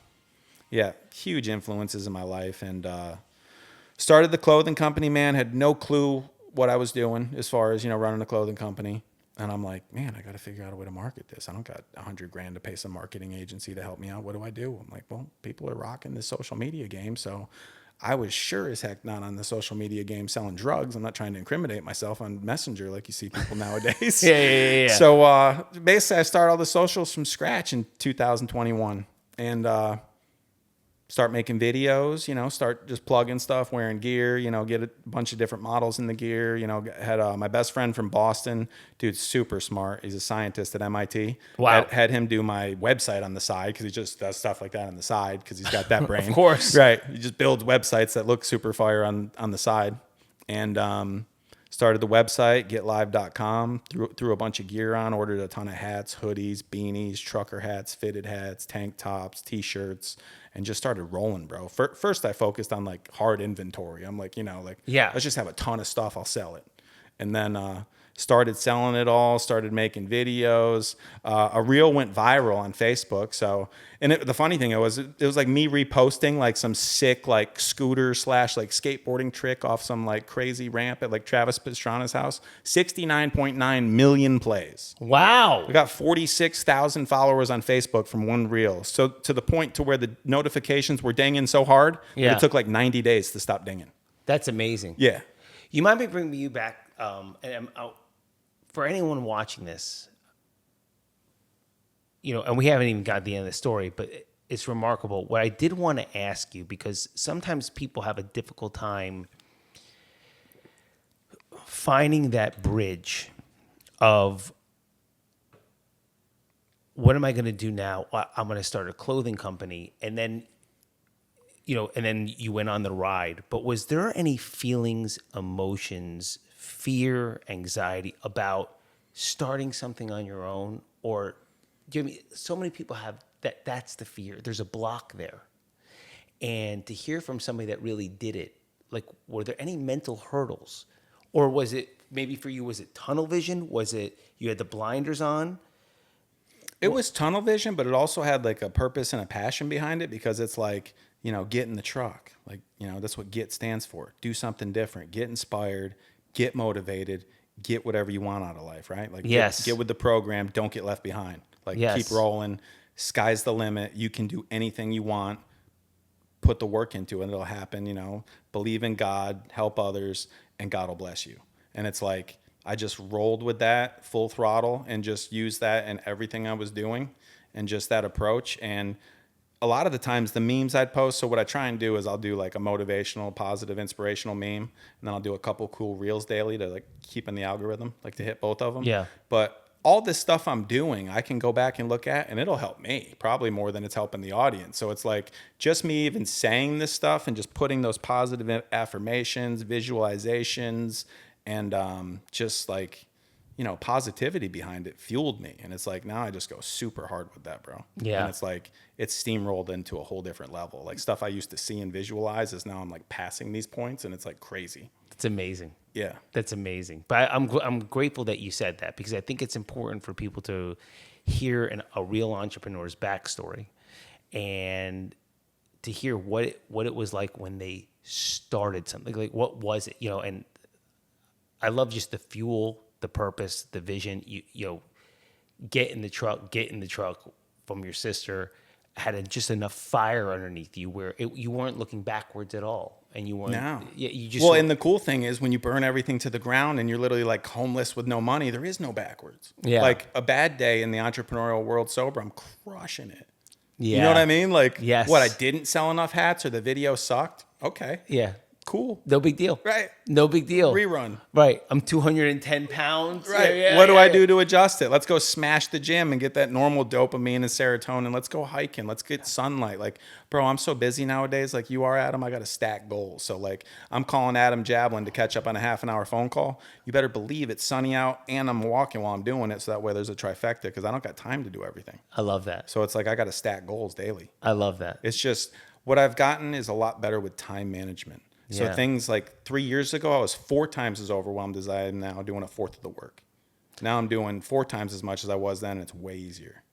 Yeah. Huge influences in my life. And, started the clothing company, man. Had no clue what I was doing as far as, running a clothing company. And I'm like, man, I got to figure out a way to market this. I don't got $100,000 to pay some marketing agency to help me out. What do I do? I'm like, well, people are rocking this social media game. So I was sure as heck not on the social media game selling drugs. I'm not trying to incriminate myself on Messenger like you see people nowadays. Yeah. So basically I started all the socials from scratch in 2021. And start making videos, start just plugging stuff, wearing gear, get a bunch of different models in the gear. Had my best friend from Boston, dude, super smart. He's a scientist at MIT. Wow. Had him do my website on the side because he just does stuff like that on the side because he's got that brain. Of course. Right. He just builds websites that look super fire on the side. And started the website, getlive.com, threw a bunch of gear on, ordered a ton of hats, hoodies, beanies, trucker hats, fitted hats, tank tops, T-shirts, and just started rolling, bro. First, I focused on like hard inventory. I'm like, let's just have a ton of stuff. I'll sell it. And then started selling it all, started making videos. A reel went viral on Facebook. So, and the funny thing it was like me reposting like some sick like scooter / like skateboarding trick off some like crazy ramp at like Travis Pastrana's house. 69.9 million plays. Wow. We got 46,000 followers on Facebook from one reel. So to the point to where the notifications were dinging so hard, that it took like 90 days to stop dinging. That's amazing. Yeah. You might be bringing you back, for anyone watching this, and we haven't even got to the end of the story, but it's remarkable. What I did want to ask you, because sometimes people have a difficult time finding that bridge of, what am I going to do now? I'm going to start a clothing company. And then, and then you went on the ride. But was there any feelings, emotions, fear, anxiety about starting something on your own? Or, so many people have that's the fear. There's a block there. And to hear from somebody that really did it, like, were there any mental hurdles? Or was it, maybe for you, was it tunnel vision? Was it you had the blinders on? It was tunnel vision, but it also had like a purpose and a passion behind it, because it's like, get in the truck. Like, that's what GITT stands for. Do something different. Get inspired. Get motivated. Get whatever you want out of life, right? Like, yes. Get with the program. Don't get left behind. Like, yes. Keep rolling. Sky's the limit. You can do anything you want. Put the work into it, and it'll happen. Believe in God, help others, and God will bless you. And it's like, I just rolled with that full throttle and just used that in everything I was doing, and just that approach. And a lot of the times the memes I'd post, so what I try and do is I'll do like a motivational, positive, inspirational meme, and then I'll do a couple cool reels daily to like keep in the algorithm, like to hit both of them. Yeah. But all this stuff I'm doing, I can go back and look at, and it'll help me probably more than it's helping the audience. So it's like just me even saying this stuff and just putting those positive affirmations, visualizations, and just like, positivity behind it fueled me. And it's like, now I just go super hard with that, bro. Yeah. And it's like, it's steamrolled into a whole different level. Like, stuff I used to see and visualize is now I'm like passing these points, and it's like crazy. It's amazing. Yeah. That's amazing. But I'm grateful that you said that, because I think it's important for people to hear a real entrepreneur's backstory, and to hear what it was like when they started something. Like, what was it? And I love just the fuel, the purpose, the vision. Get in the truck from your sister had just enough fire underneath you where you weren't looking backwards at all. And you weren't. No. You just. Well, and the cool thing is when you burn everything to the ground and you're literally like homeless with no money, there is no backwards. Yeah. Like, a bad day in the entrepreneurial world sober, I'm crushing it. Yeah. You know what I mean? Like, yes. What, I didn't sell enough hats, or the video sucked? Okay. Yeah. Cool. No big deal. Right. No big deal. Rerun. Right. I'm 210 pounds. Right. Yeah, What do I do to adjust it? Let's go smash the gym and get that normal dopamine and serotonin. Let's go hiking. Let's get sunlight. Like, bro, I'm so busy nowadays. Like you are, Adam. I got to stack goals. So like, I'm calling Adam Jablin to catch up on a half an hour phone call. You better believe it's sunny out and I'm walking while I'm doing it. So that way there's a trifecta, because I don't got time to do everything. I love that. So it's like, I got to stack goals daily. I love that. It's just, what I've gotten is a lot better with time management. So Yeah. things like 3 years ago, I was 4 times as overwhelmed as I am now, doing a fourth of the work. Now I'm doing 4 times as much as I was then, and it's way easier.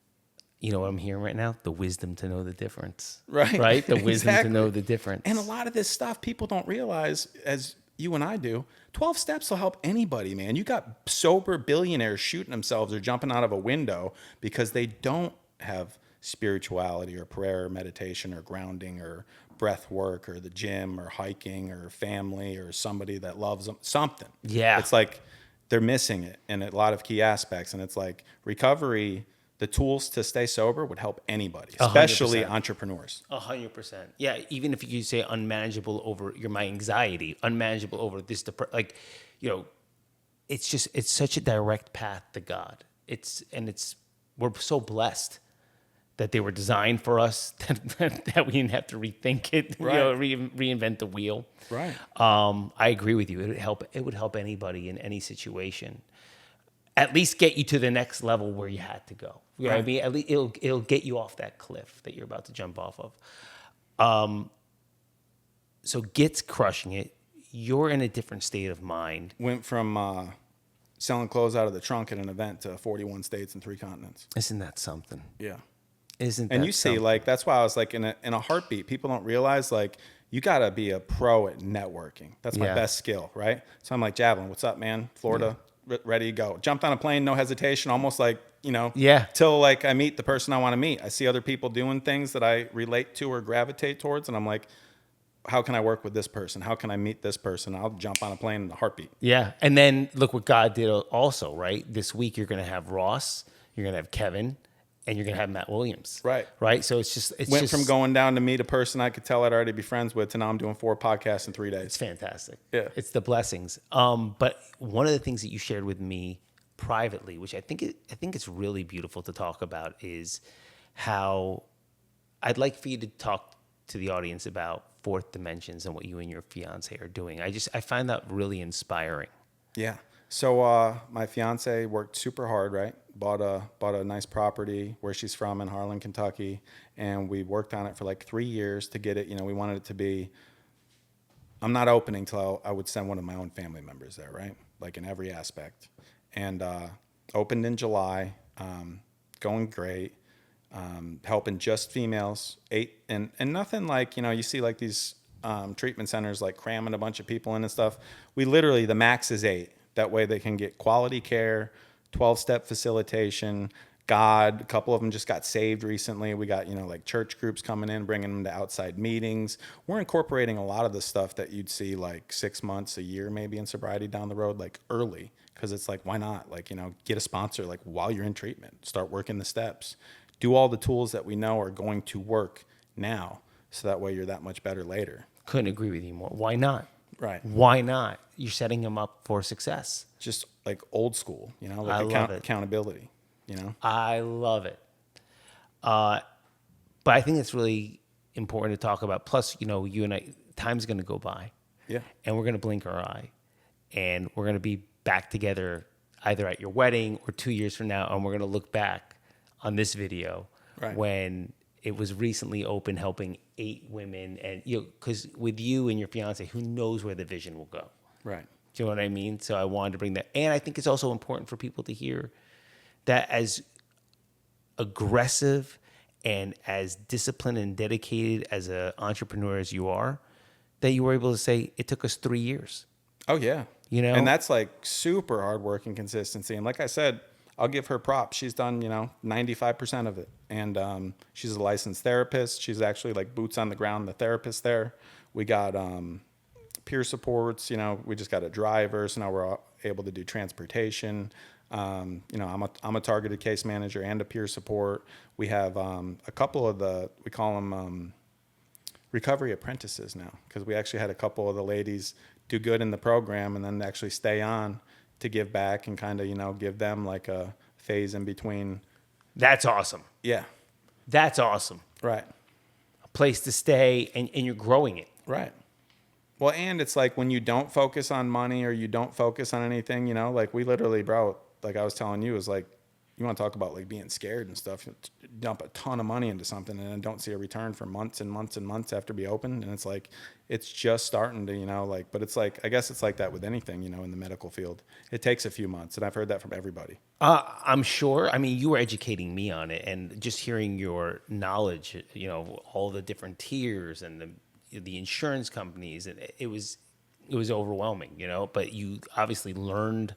You know what I'm hearing right now? The wisdom to know the difference. Right. Right? The wisdom Exactly. to know the difference. And a lot of this stuff people don't realize, as you and I do, 12 steps will help anybody, man. You got sober billionaires shooting themselves or jumping out of a window because they don't have spirituality or prayer or meditation or grounding or breath work or the gym or hiking or family or somebody that loves them, something. Yeah. It's like they're missing it in a lot of key aspects. And it's like recovery, the tools to stay sober would help anybody, especially 100%. entrepreneurs. 100%. Yeah. Even if you say unmanageable over my anxiety, unmanageable over this, it's such a direct path to God. We're so blessed that they were designed for us, that we didn't have to rethink it, Right. Reinvent the wheel. Right. I agree with you. It would help anybody in any situation. At least get you to the next level where you had to go. You know what I mean? At least it'll get you off that cliff that you're about to jump off of. So GITT's crushing it. you're in a different state of mind. Went from selling clothes out of the trunk at an event to 41 states and 3 continents. Isn't that something? Yeah. Isn't that And you see, something? like, that's why I was like, in a heartbeat, people don't realize, like, you got to be a pro at networking. That's my Yeah. best skill, right? So I'm like, Jablin, what's up, man? Florida, ready to go. Jumped on a plane, no hesitation, almost like, Yeah. till like I meet the person I want to meet. I see other people doing things that I relate to or gravitate towards, and I'm like, how can I work with this person? How can I meet this person? I'll jump on a plane in a heartbeat. Yeah. And then look what God did also, right? This week you're going to have Ross, you're going to have Kevin, and you're going to have Matt Williams. Right. Right? So it's Went just from going down to meet a person I could tell I'd already be friends with to now I'm doing 4 podcasts in 3 days. It's fantastic. Yeah. It's the blessings. But one of the things that you shared with me privately, which I think it's really beautiful to talk about, is how I'd like for you to talk to the audience about fourth dimensions and what you and your fiance are doing. I find that really inspiring. Yeah. So my fiance worked super hard, right? Bought a nice property where she's from in Harlan, Kentucky, and we worked on it for like 3 years to get it. We wanted it to be. I'm not opening till I would send one of my own family members there, right? Like in every aspect. And opened in July, going great. Helping just females, 8 and nothing like, you see like these treatment centers like cramming a bunch of people in and stuff. We literally, the max is 8. That way they can get quality care, 12-step facilitation. God, a couple of them just got saved recently. We got, like church groups coming in, bringing them to outside meetings. We're incorporating a lot of the stuff that you'd see like 6 months, a year, maybe in sobriety down the road, like early. Cause it's like, why not? Like, get a sponsor, like while you're in treatment, start working the steps, do all the tools that we know are going to work now. So that way you're that much better later. Couldn't agree with you more. Why not? Right. Why not? You're setting them up for success. Just like old school, like I love it. accountability, I love it. But I think it's really important to talk about. Plus, you and I, time's going to go by. Yeah. And we're going to blink our eye. And we're going to be back together either at your wedding or 2 years from now. And we're going to look back on this video when it was recently open, helping 8 women. And, because with you and your fiance, who knows where the vision will go. Right. Do you know what I mean? So I wanted to bring that. And I think it's also important for people to hear that as aggressive and as disciplined and dedicated as an entrepreneur as you are, that you were able to say, it took us 3 years. Oh, yeah. And that's like super hard work and consistency. And like I said, I'll give her props. She's done, 95% of it. And she's a licensed therapist. She's actually like boots on the ground, the therapist there. We got peer supports. We just got a driver. So now we're able to do transportation. I'm a targeted case manager and a peer support. We have a couple of we call them recovery apprentices now, because we actually had a couple of the ladies do good in the program and then actually stay on to give back and kind of, give them like a phase in between. That's awesome. Yeah. That's awesome. Right. A place to stay and you're growing it. Right. Well, and it's like when you don't focus on money or you don't focus on anything, like we literally, bro, like I was telling you, is like, you want to talk about like being scared and stuff, you dump a ton of money into something and then don't see a return for months and months and months after be open. And it's like, it's just starting to, but it's like, I guess it's like that with anything, in the medical field. It takes a few months, and I've heard that from everybody. I'm sure. I mean, you were educating me on it, and just hearing your knowledge, all the different tiers and the insurance companies, and it was overwhelming, but you obviously learned.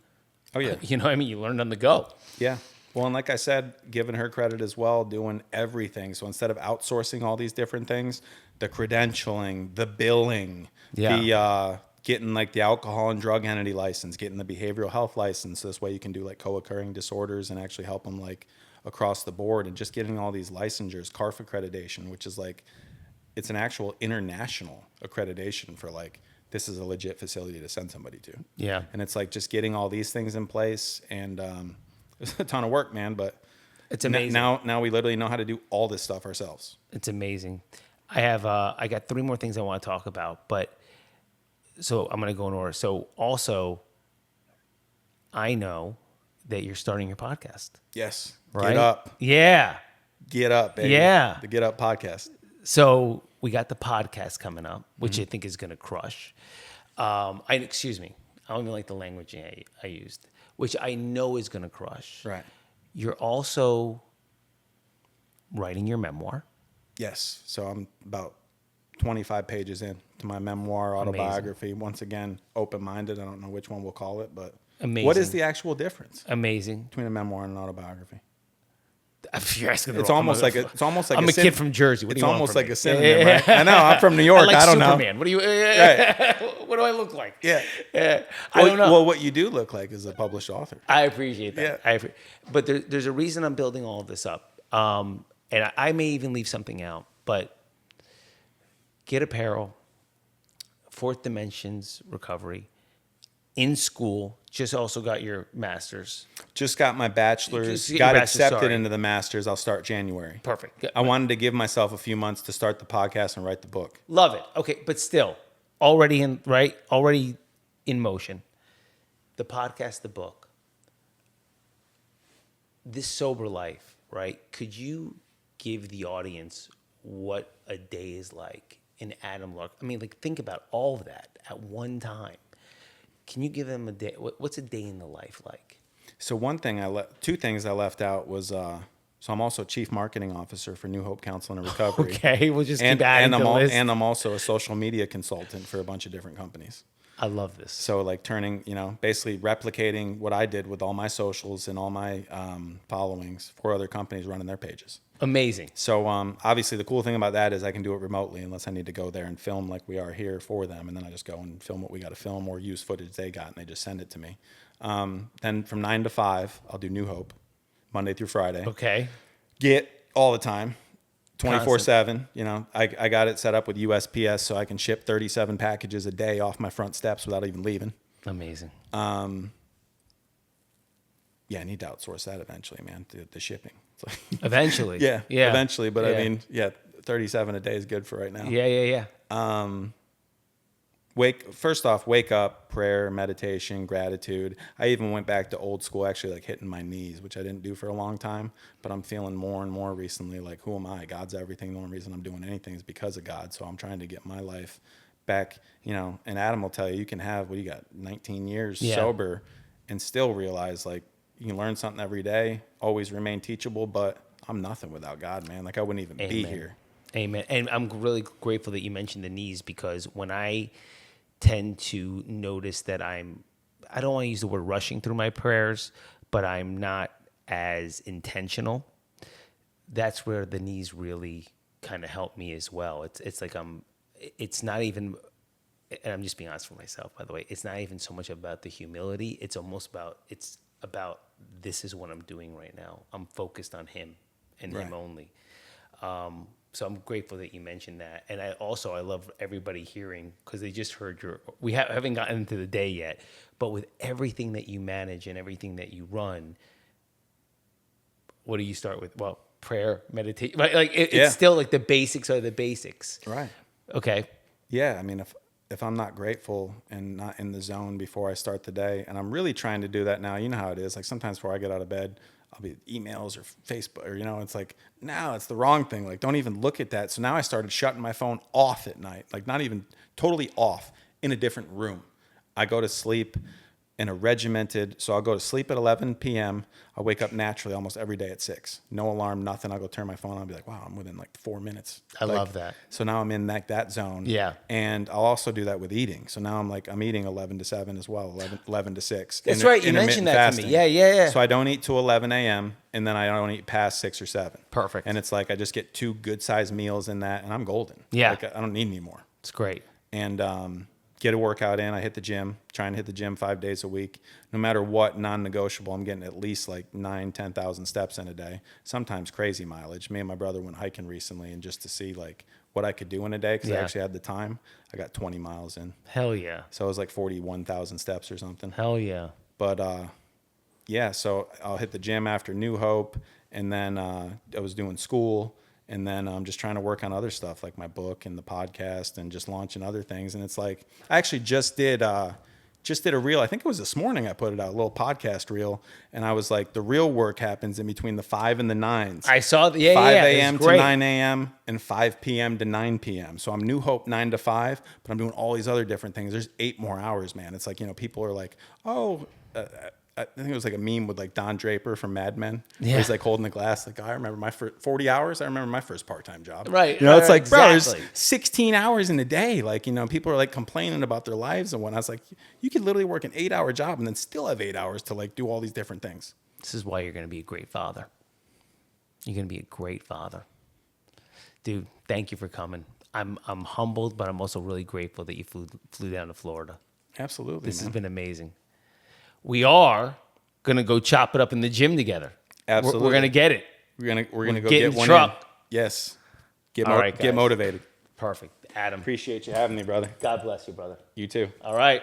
Oh yeah. You learned on the go. Yeah. Well, and like I said, giving her credit as well, doing everything. So instead of outsourcing all these different things, the credentialing, the billing, the getting like the alcohol and drug entity license, getting the behavioral health license. So this way you can do like co-occurring disorders and actually help them like across the board, and just getting all these licensures, CARF accreditation, which is like, it's an actual international accreditation for like, this is a legit facility to send somebody to. Yeah. And it's like just getting all these things in place, and it's a ton of work, man, but it's amazing. Now we literally know how to do all this stuff ourselves. It's amazing. I got 3 more things I want to talk about, but so I'm going to go in order. So also, I know that you're starting your podcast. Yes. Right? Get up. Yeah. Get up, baby. Yeah. The Get Up Podcast. So we got the podcast coming up, which I think is going to crush. Excuse me. I don't even like the language I used, which I know is going to crush. Right. You're also writing your memoir. Yes. So I'm about 25 pages in to my memoir, autobiography. Once again, open-minded. I don't know which one we'll call it, but Amazing. What is the actual difference Amazing. between a memoir and an autobiography? You're asking the It's wrong- almost like I'm a kid from Jersey. What do It's you want almost from like me? a synonym, right? I know. I'm from New York. I like don't Superman. know. What do you? Right. What do I look like? Yeah. I don't know. Well, what you do look like is a published author. I appreciate that. Yeah. But there's a reason I'm building all of this up. And I may even leave something out, but GITT Apparel, Fourth Dimensions Recovery, in school, just also got your master's. Just got my bachelor's, Just get your got bachelor's, accepted sorry. into the master's. I'll start January. Perfect. I wanted to give myself a few months to start the podcast and write the book. Love it. Okay, but still, already in motion. The podcast, the book, this sober life, right? Could you give the audience what a day is like in Adam Larkin? I mean, like, think about all of that at one time. Can you give them a day? What's a day in the life like? So two things I left out was, so I'm also chief marketing officer for New Hope Counseling and Recovery. Okay, we'll just and, keep adding and to I'm the list. and I'm also a social media consultant for a bunch of different companies. I love this. So like turning, basically replicating what I did with all my socials and all my followings for other companies running their pages. Amazing. So obviously the cool thing about that is I can do it remotely unless I need to go there and film like we are here for them. And then I just go and film what we got to film or use footage they got and they just send it to me. Then from 9 to 5, I'll do New Hope, Monday through Friday. Okay. GITT all the time, 24/7. I got it set up with USPS so I can ship 37 packages a day off my front steps without even leaving. Amazing. Yeah, I need to outsource that eventually, man, the shipping. It's like, Eventually. yeah, eventually. But Yeah. I mean, 37 a day is good for right now. Yeah. First off, wake up, prayer, meditation, gratitude. I even went back to old school, actually like hitting my knees, which I didn't do for a long time, but I'm feeling more and more recently like, who am I? God's everything. The only reason I'm doing anything is because of God. So I'm trying to get my life back, and Adam will tell you can have, 19 years sober and still realize like you can learn something every day, always remain teachable, but I'm nothing without God, man. Like I wouldn't even be here. Amen. And I'm really grateful that you mentioned the knees because when I tend to notice that I don't want to use the word rushing through my prayers, but I'm not as intentional. That's where the knees really kind of help me as well. It's like it's not even, and I'm just being honest with myself, by the way, it's not even so much about the humility. It's about this is what I'm doing right now. I'm focused on him and him only. So I'm grateful that you mentioned that. And I love everybody hearing, because they just heard we haven't gotten into the day yet, but with everything that you manage and everything that you run, what do you start with? Well, prayer, meditation, like it's still like the basics are the basics. Right. Okay. Yeah. I mean, if I'm not grateful and not in the zone before I start the day, and I'm really trying to do that now, you know how it is. Like sometimes before I get out of bed, I'll be emails or Facebook or, it's like, now it's the wrong thing. Like, don't even look at that. So now I started shutting my phone off at night, like not even totally off, in a different room. I go to sleep in a regimented, so I'll go to sleep at 11 p.m. I'll wake up naturally almost every day at 6. No alarm, nothing. I'll go turn my phone on. I'll be like, wow, I'm within like 4 minutes. I love that. So now I'm in that zone. Yeah. And I'll also do that with eating. So now I'm eating 11 to 7 as well, 11 to 6. That's right. You mentioned that to me. Yeah. So I don't eat till 11 a.m. and then I don't eat past 6 or 7. Perfect. And it's like I just get 2 good sized meals in that and I'm golden. Yeah. Like I don't need any more. It's great. And get a workout in. I hit the gym, trying to hit the gym 5 days a week. No matter what, non-negotiable, I'm getting at least like 10,000 steps in a day. Sometimes crazy mileage. Me and my brother went hiking recently, and just to see like what I could do in a day, because I actually had the time, I got 20 miles in. Hell yeah. So it was like 41,000 steps or something. Hell yeah. But so I'll hit the gym after New Hope, and then I was doing school. And then I'm just trying to work on other stuff like my book and the podcast and just launching other things. And it's like, I actually just did just did a reel. I think it was this morning I put it out, a little podcast reel. And I was like, the real work happens in between the 5 and the 9s. I saw the 5 a.m. to 9 a.m. and 5 p.m. to 9 p.m. So I'm New Hope 9 to 5, but I'm doing all these other different things. There's 8 more hours, man. It's like, people are like, oh, I think it was like a meme with like Don Draper from Mad Men. Yeah. He's like holding the glass. Like, I remember my first 40 hours. I remember my first part-time job. Right. It's like, bro, exactly. there's 16 hours in a day. Like, people are like complaining about their lives and whatnot. It's like, you could literally work an 8-hour job and then still have 8 hours to like do all these different things. This is why you're going to be a great father. You're going to be a great father. Dude, thank you for coming. I'm humbled, but I'm also really grateful that you flew down to Florida. Absolutely, This man. has been amazing. We are going to go chop it up in the gym together. Absolutely. We're going to get it. We're gonna go get get in the one truck. in. Yes. Get All right, get guys. motivated. Perfect. Adam, Appreciate you having me, brother. God bless you, brother. You too. All right.